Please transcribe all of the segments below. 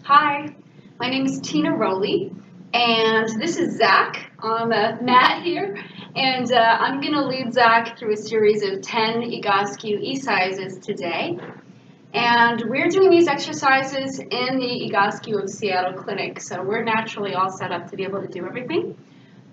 Hi, my name is Tina Rowley, and this is Zach on the mat here, and I'm going to lead Zach through a series of 10 Egoscue E-Cises today. And we're doing these exercises in the Egoscue of Seattle clinic, so we're naturally all set up to be able to do everything.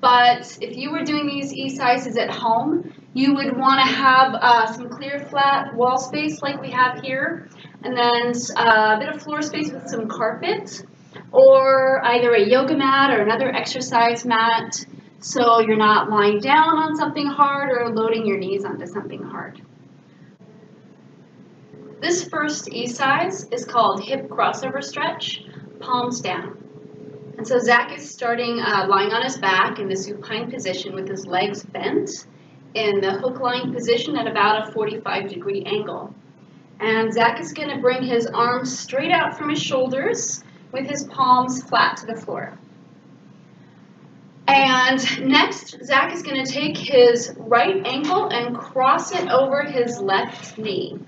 But if you were doing these E-Cises at home, you would want to have some clear flat wall space like we have here, and then a bit of floor space with some carpet, or either a yoga mat or another exercise mat, so you're not lying down on something hard or loading your knees onto something hard. This first E-Cise is called hip crossover stretch, palms down. And so Zach is starting lying on his back in the supine position with his legs bent in the hook lying position at about a 45-degree angle. And Zach is going to bring his arms straight out from his shoulders with his palms flat to the floor. And next, Zach is going to take his right ankle and cross it over his left knee.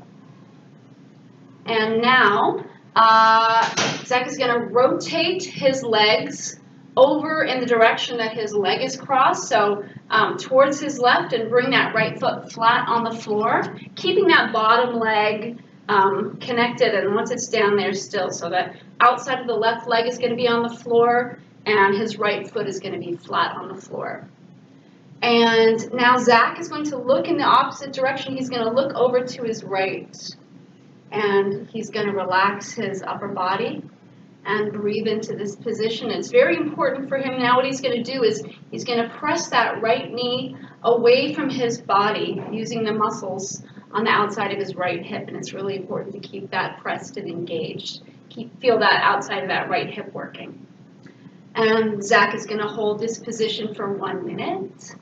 And now, Zach is going to rotate his legs over in the direction that his leg is crossed, so towards his left, and bring that right foot flat on the floor, keeping that bottom leg connected, and once it's down there still, so that outside of the left leg is going to be on the floor, and his right foot is going to be flat on the floor. And now Zach is going to look in the opposite direction. He's going to look over to his right. And he's going to relax his upper body and breathe into this position. It's very important for him now. What he's going to do is he's going to press that right knee away from his body using the muscles on the outside of his right hip. And it's really important to keep that pressed and engaged. Feel that outside of that right hip working. And Zach is going to hold this position for 1 minute.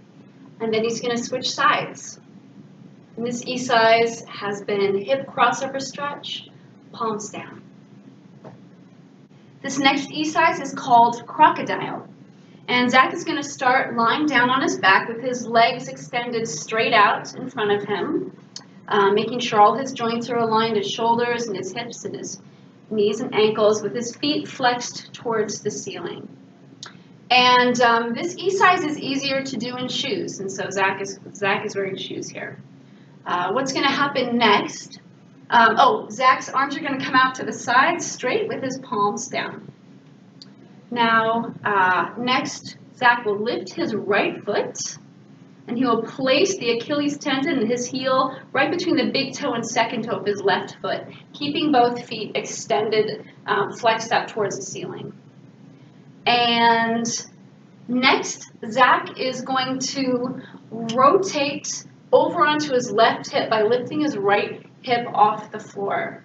And then he's going to switch sides. And this E-Cise has been hip crossover stretch, palms down. This next E-Cise is called crocodile. And Zach is going to start lying down on his back with his legs extended straight out in front of him, making sure all his joints are aligned, his shoulders and his hips and his knees and ankles, with his feet flexed towards the ceiling. And this E-Cise is easier to do in shoes, and so Zach is wearing shoes here. What's going to happen next? Zach's arms are going to come out to the side straight with his palms down. Now, next, Zach will lift his right foot, and he will place the Achilles tendon and his heel right between the big toe and second toe of his left foot, keeping both feet extended, flexed up towards the ceiling. And next, Zach is going to rotate over onto his left hip by lifting his right hip off the floor.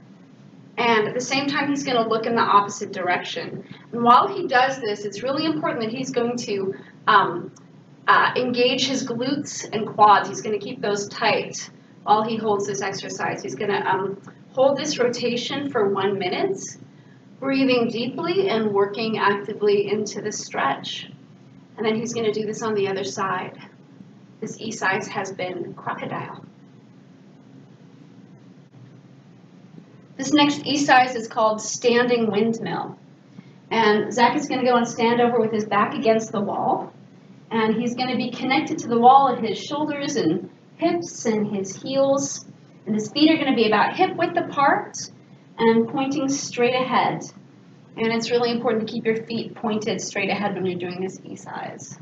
And at the same time, he's going to look in the opposite direction. And while he does this, it's really important that he's going to engage his glutes and quads. He's going to keep those tight while he holds this exercise. He's going to hold this rotation for 1 minute, breathing deeply and working actively into the stretch. And then he's going to do this on the other side. This E-Cise has been crocodile. This next E-Cise is called standing windmill. And Zach is going to go and stand over with his back against the wall. And he's going to be connected to the wall at his shoulders and hips and his heels. And his feet are going to be about hip width apart and pointing straight ahead. And it's really important to keep your feet pointed straight ahead when you're doing this E-Cise.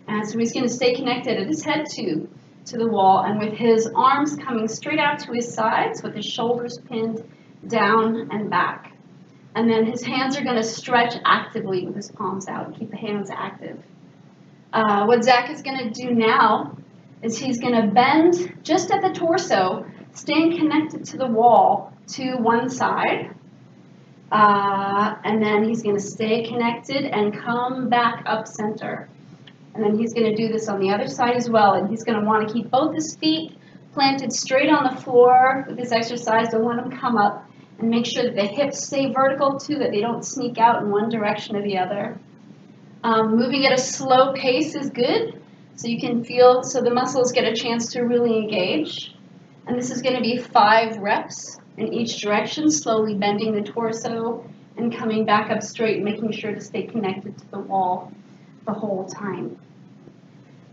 And so he's going to stay connected at his head to the wall, and with his arms coming straight out to his sides, with his shoulders pinned down and back. And then his hands are going to stretch actively with his palms out. Keep the hands active. What Zach is going to do now is he's going to bend just at the torso, staying connected to the wall to one side. And then he's going to stay connected and come back up center. And then he's going to do this on the other side as well. And he's going to want to keep both his feet planted straight on the floor with this exercise. Don't want them come up. And make sure that the hips stay vertical too, that they don't sneak out in one direction or the other. Moving at a slow pace is good. So you can feel, so the muscles get a chance to really engage. And this is going to be 5 reps in each direction, slowly bending the torso and coming back up straight, making sure to stay connected to the wall the whole time.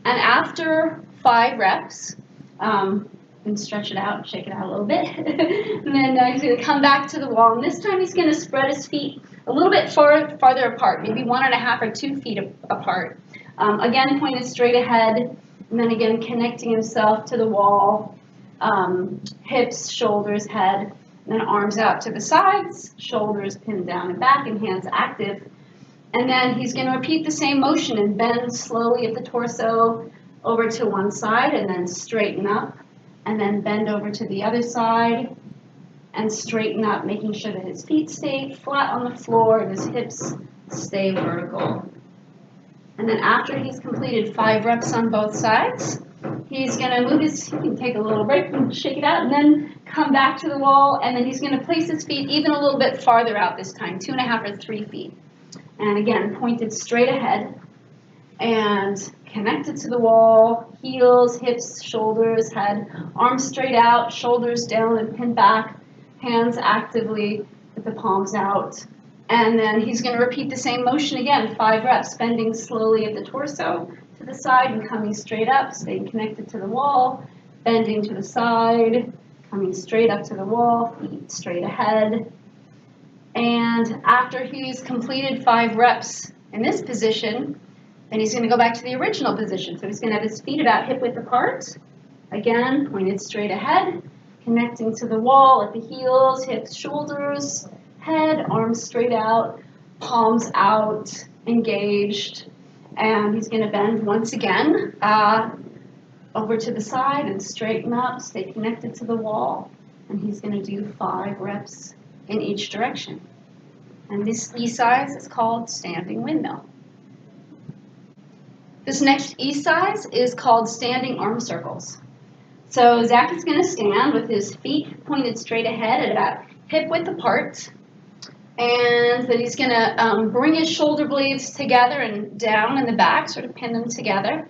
And after 5 reps, and stretch it out, shake it out a little bit, and then he's going to come back to the wall, and this time he's going to spread his feet a little bit farther apart, maybe 1.5 or 2 feet apart. Again, pointed straight ahead, and then again connecting himself to the wall, hips, shoulders, head, and then arms out to the sides, shoulders pinned down and back, and hands active. And then he's going to repeat the same motion and bend slowly at the torso over to one side, and then straighten up, and then bend over to the other side, and straighten up, making sure that his feet stay flat on the floor and his hips stay vertical. And then after he's completed 5 reps on both sides, he's going to move his, you can take a little break and shake it out, and then come back to the wall, and then he's going to place his feet even a little bit farther out this time, 2.5 or 3 feet. And again, pointed straight ahead, and connected to the wall, heels, hips, shoulders, head, arms straight out, shoulders down and pinned back, hands actively with the palms out. And then he's going to repeat the same motion again, 5 reps, bending slowly at the torso to the side and coming straight up, staying connected to the wall, bending to the side, coming straight up to the wall, feet straight ahead. And after he's completed 5 reps in this position, then he's going to go back to the original position. So he's going to have his feet about hip width apart. Again, pointed straight ahead, connecting to the wall at the heels, hips, shoulders, head, arms straight out, palms out, engaged. And he's going to bend once again over to the side and straighten up, stay connected to the wall. And he's going to do 5 reps in each direction. And this E-Cise is called standing windmill. This next E-Cise is called standing arm circles. So Zach is going to stand with his feet pointed straight ahead at about hip width apart. And then he's going to bring his shoulder blades together and down in the back, sort of pin them together.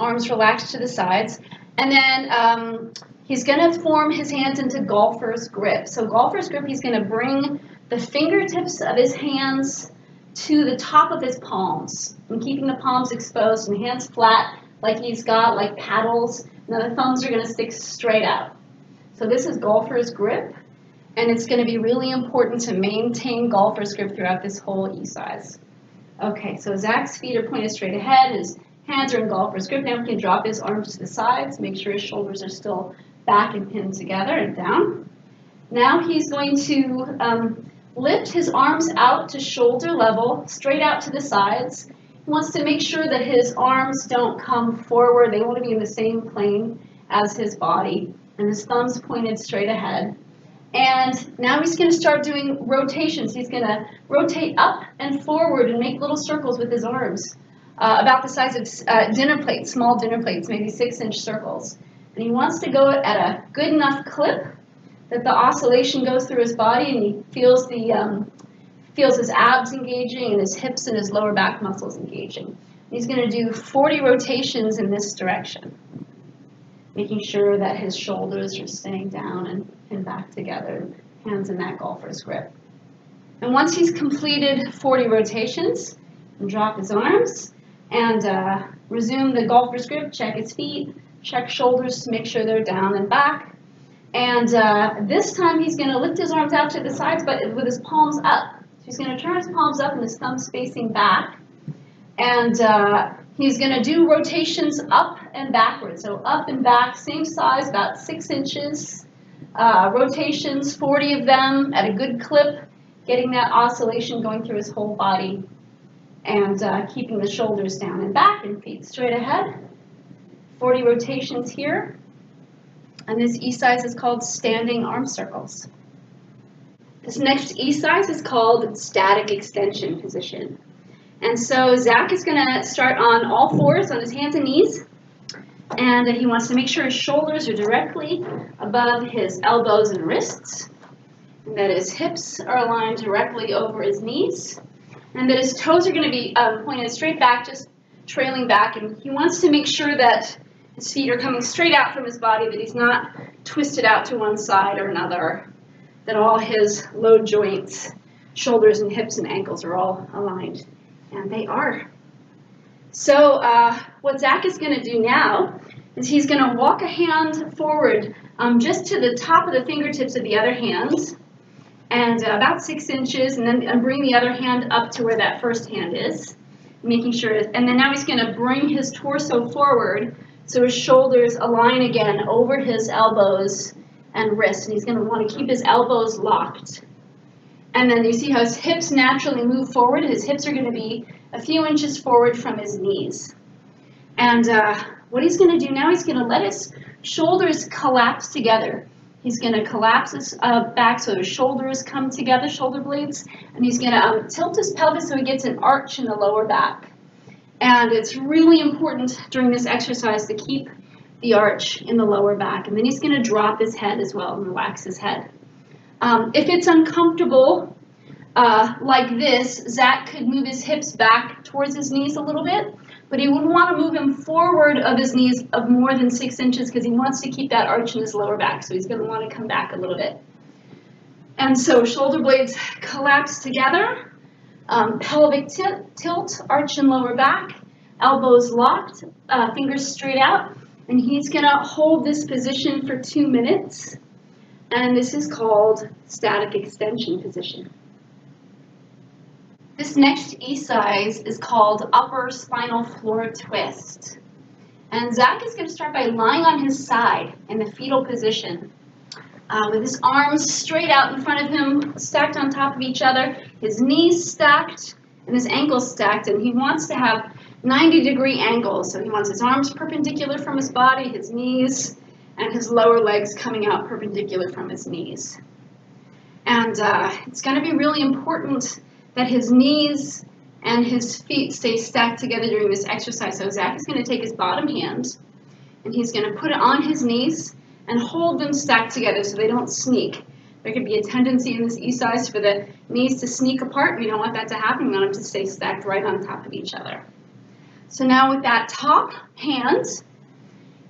Arms relaxed to the sides. And then he's going to form his hands into golfer's grip. So golfer's grip, he's going to bring the fingertips of his hands to the top of his palms, and keeping the palms exposed and hands flat like he's got like paddles. Now the thumbs are going to stick straight out. So this is golfer's grip, and it's going to be really important to maintain golfer's grip throughout this whole E-Cise. Okay, so Zach's feet are pointed straight ahead, his hands are in golfer's grip. Now he can drop his arms to the sides, make sure his shoulders are still back and pinned together and down. Now he's going to lift his arms out to shoulder level, straight out to the sides. He wants to make sure that his arms don't come forward. They want to be in the same plane as his body, and his thumbs pointed straight ahead. And now he's going to start doing rotations. He's going to rotate up and forward and make little circles with his arms, about the size of dinner plates, small dinner plates, maybe 6-inch circles. And he wants to go at a good enough clip that the oscillation goes through his body, and he feels his abs engaging and his hips and his lower back muscles engaging. He's going to do 40 rotations in this direction, making sure that his shoulders are staying down and pinned back together, hands in that golfer's grip. And once he's completed 40 rotations, he'll drop his arms and resume the golfer's grip, check his feet, check shoulders to make sure they're down and back. And this time he's going to lift his arms out to the sides, but with his palms up. So he's going to turn his palms up and his thumbs facing back. And he's going to do rotations up and backwards. So up and back, same size, about 6 inches. Rotations, 40 of them at a good clip, getting that oscillation going through his whole body. And keeping the shoulders down and back and feet straight ahead. 40 rotations here. And this E-Cise is called standing arm circles. This next E-Cise is called static extension position. And so Zach is going to start on all fours on his hands and knees. And he wants to make sure his shoulders are directly above his elbows and wrists. And that his hips are aligned directly over his knees. And that his toes are going to be pointed straight back, just trailing back. And he wants to make sure that his feet are coming straight out from his body, that he's not twisted out to one side or another, that all his low joints shoulders and hips and ankles are all aligned, and they are. So what Zach is going to do now is he's going to walk a hand forward just to the top of the fingertips of the other hand, and about 6 inches, and then bring the other hand up to where that first hand is, making sure, and then now he's going to bring his torso forward so his shoulders align again over his elbows and wrists, and he's going to want to keep his elbows locked. And then you see how his hips naturally move forward. His hips are going to be a few inches forward from his knees. And what he's going to do now, he's going to let his shoulders collapse together. He's going to collapse his back so his shoulders come together, shoulder blades, and he's going to tilt his pelvis so he gets an arch in the lower back. And it's really important during this exercise to keep the arch in the lower back. And then he's going to drop his head as well and relax his head. If it's uncomfortable like this, Zach could move his hips back towards his knees a little bit, but he wouldn't want to move him forward of his knees of more than 6 inches because he wants to keep that arch in his lower back, so he's going to want to come back a little bit. And so shoulder blades collapse together, pelvic tilt, arch in lower back, elbows locked, fingers straight out, and he's going to hold this position for 2 minutes, and this is called static extension position. This next E-Cise is called upper spinal floor twist. And Zach is going to start by lying on his side in the fetal position with his arms straight out in front of him, stacked on top of each other, his knees stacked and his ankles stacked, and he wants to have 90-degree angles. So he wants his arms perpendicular from his body, his knees, and his lower legs coming out perpendicular from his knees. And it's going to be really important that his knees and his feet stay stacked together during this exercise. So Zach is going to take his bottom hand and he's going to put it on his knees and hold them stacked together so they don't sneak. There could be a tendency in this E-Cise for the knees to sneak apart. We don't want that to happen. We want them to stay stacked right on top of each other. So now with that top hand,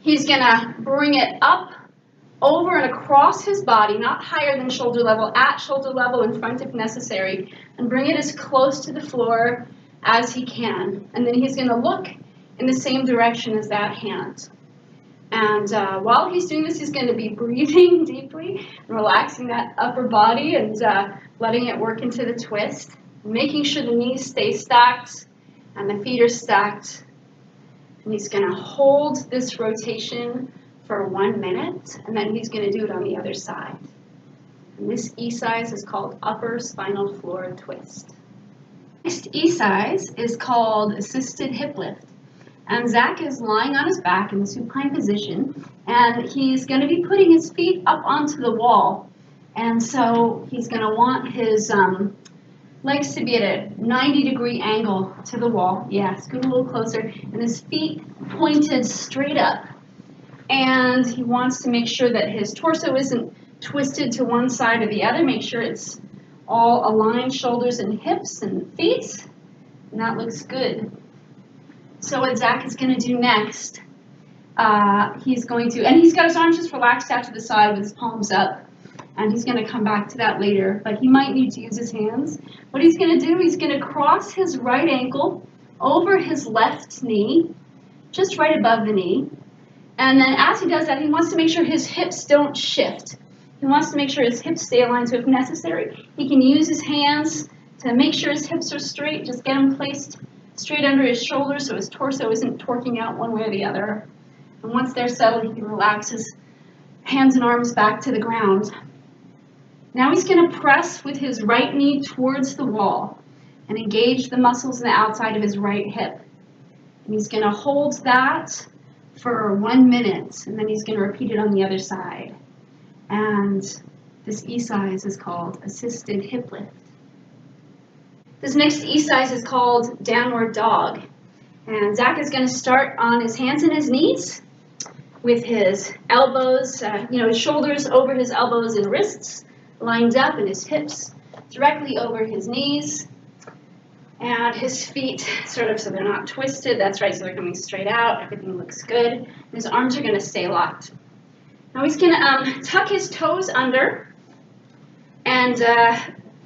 he's going to bring it up, over and across his body, not higher than shoulder level, at shoulder level in front if necessary, and bring it as close to the floor as he can. And then he's going to look in the same direction as that hand. And while he's doing this, he's going to be breathing deeply, relaxing that upper body and letting it work into the twist, making sure the knees stay stacked and the feet are stacked. And he's going to hold this rotation for 1 minute, and then he's going to do it on the other side. And this E-Cise is called upper spinal floor twist. Next E-Cise is called assisted hip lift. And Zach is lying on his back in the supine position, and he's going to be putting his feet up onto the wall. And so he's going to want his legs to be at a 90-degree angle to the wall. Yeah, scoot a little closer, and his feet pointed straight up. And he wants to make sure that his torso isn't twisted to one side or the other. Make sure it's all aligned, shoulders and hips and feet. And that looks good. So what Zach is going to do next, he's got his arms just relaxed out to the side with his palms up. And he's going to come back to that later, but he might need to use his hands. What he's going to do, he's going to cross his right ankle over his left knee, just right above the knee. And then as he does that, he wants to make sure his hips don't shift. He wants to make sure his hips stay aligned, so if necessary, he can use his hands to make sure his hips are straight, just get them placed straight under his shoulders so his torso isn't torquing out one way or the other. And once they're settled, he can relax his hands and arms back to the ground. Now he's going to press with his right knee towards the wall and engage the muscles in the outside of his right hip. And he's going to hold that for 1 minute, and then he's going to repeat it on the other side. And this E-Cise is called assisted hip lift. This next E-Cise is called downward dog. And Zach is going to start on his hands and his knees with his elbows, his shoulders over his elbows and wrists lined up, and his hips directly over his knees. And his feet sort of so they're not twisted. That's right, so they're coming straight out. Everything looks good. And his arms are going to stay locked. Now he's going to tuck his toes under and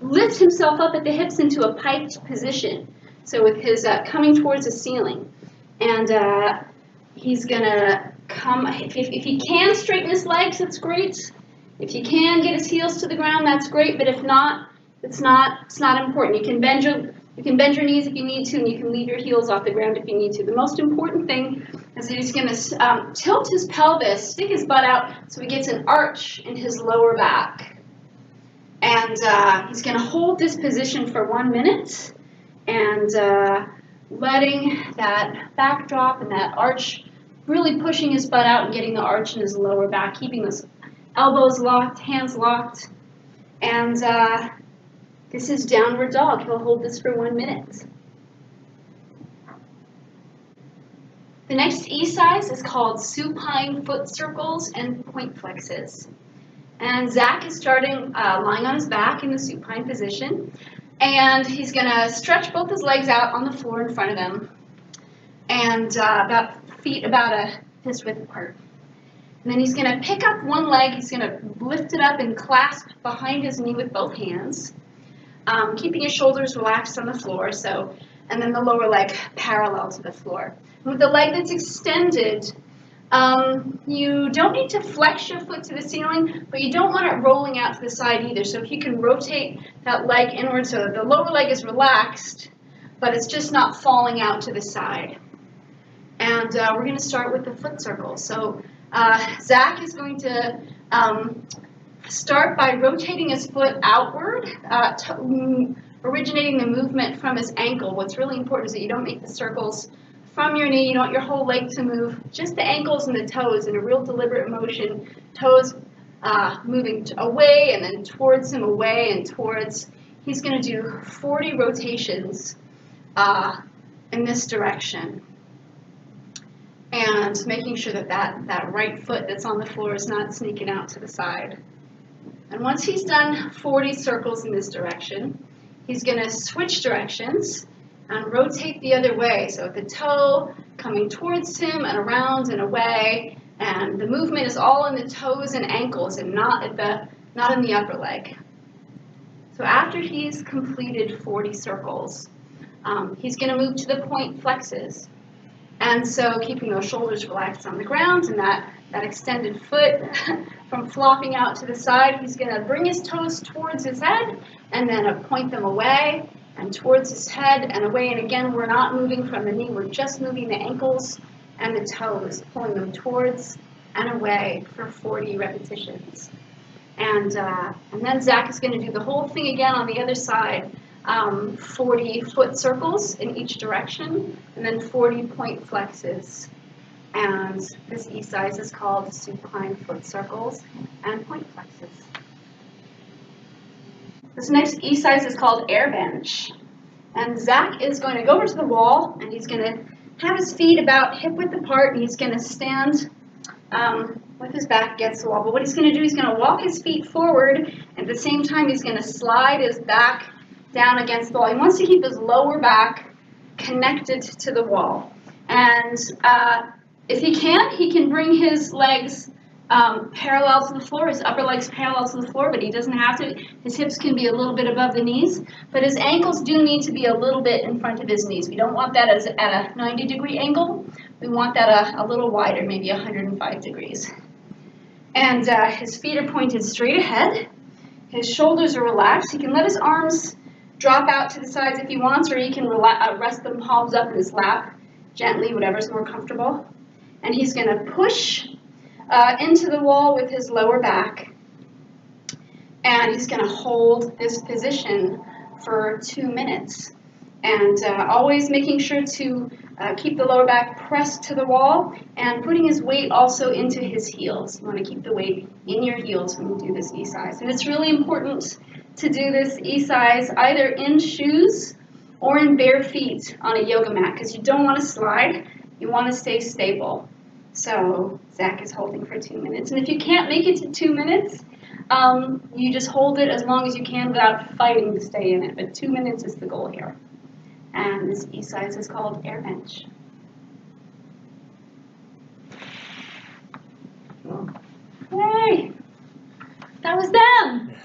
lifts himself up at the hips into a piked position. So with his coming towards the ceiling. And he's gonna come, if he can straighten his legs, that's great. If you can get his heels to the ground, that's great, but if not, it's not important. You can bend your knees if you need to, and you can leave your heels off the ground if you need to. The most important thing is that he's going to tilt his pelvis, stick his butt out, so he gets an arch in his lower back. And he's going to hold this position for 1 minute, and letting that back drop and that arch, really pushing his butt out and getting the arch in his lower back, keeping those elbows locked, hands locked. And this is downward dog. He'll hold this for 1 minute. The next E-Cise is called supine foot circles and point flexes. And Zach is starting lying on his back in the supine position. And he's going to stretch both his legs out on the floor in front of him. And feet about a fist width apart. And then he's going to pick up one leg. He's going to lift it up and clasp behind his knee with both hands. Keeping his shoulders relaxed on the floor, and then the lower leg parallel to the floor. And with the leg that's extended, you don't need to flex your foot to the ceiling, but you don't want it rolling out to the side either. So if you can rotate that leg inward so that the lower leg is relaxed, but it's just not falling out to the side. And we're going to start with the foot circles. So Zach is going to start by rotating his foot outward, originating the movement from his ankle. What's really important is that you don't make the circles from your knee. You don't want your whole leg to move, just the ankles and the toes in a real deliberate motion. Toes moving away and then towards him, away and towards. He's going to do 40 rotations in this direction. And making sure that right foot that's on the floor is not sneaking out to the side. And once he's done 40 circles in this direction, he's going to switch directions and rotate the other way. So the toe coming towards him and around and away, and the movement is all in the toes and ankles and not in the upper leg. So after he's completed 40 circles, he's going to move to the point flexes. And so keeping those shoulders relaxed on the ground and that extended foot from flopping out to the side, he's going to bring his toes towards his head and then point them away and towards his head and away. And again, we're not moving from the knee. We're just moving the ankles and the toes, pulling them towards and away for 40 repetitions. And then Zach is going to do the whole thing again on the other side. 40 foot circles in each direction, and then 40 point flexes. And this E-Cise is called supine foot circles and point flexes. This next E-Cise is called air bench. And Zach is going to go over to the wall, and he's going to have his feet about hip width apart, and he's going to stand with his back against the wall. But what he's going to do, he's going to walk his feet forward, and at the same time he's going to slide his back down against the wall. He wants to keep his lower back connected to the wall. And if he can bring his legs parallel to the floor, his upper legs parallel to the floor, but he doesn't have to. His hips can be a little bit above the knees, but his ankles do need to be a little bit in front of his knees. We don't want that at a 90-degree angle. We want that a little wider, maybe 105 degrees. And his feet are pointed straight ahead. His shoulders are relaxed. He can let his arms drop out to the sides if he wants, or he can rest the palms up in his lap gently, whatever's more comfortable. And he's going to push into the wall with his lower back. And he's going to hold this position for 2 minutes. And always making sure to keep the lower back pressed to the wall and putting his weight also into his heels. You want to keep the weight in your heels when you do this E-Cise. And it's really important to do this E-Cise either in shoes or in bare feet on a yoga mat, because you don't want to slide. You want to stay stable. So Zach is holding for 2 minutes. And if you can't make it to 2 minutes, you just hold it as long as you can without fighting to stay in it. But 2 minutes is the goal here. And this E-Cise is called air bench. Yay! That was them!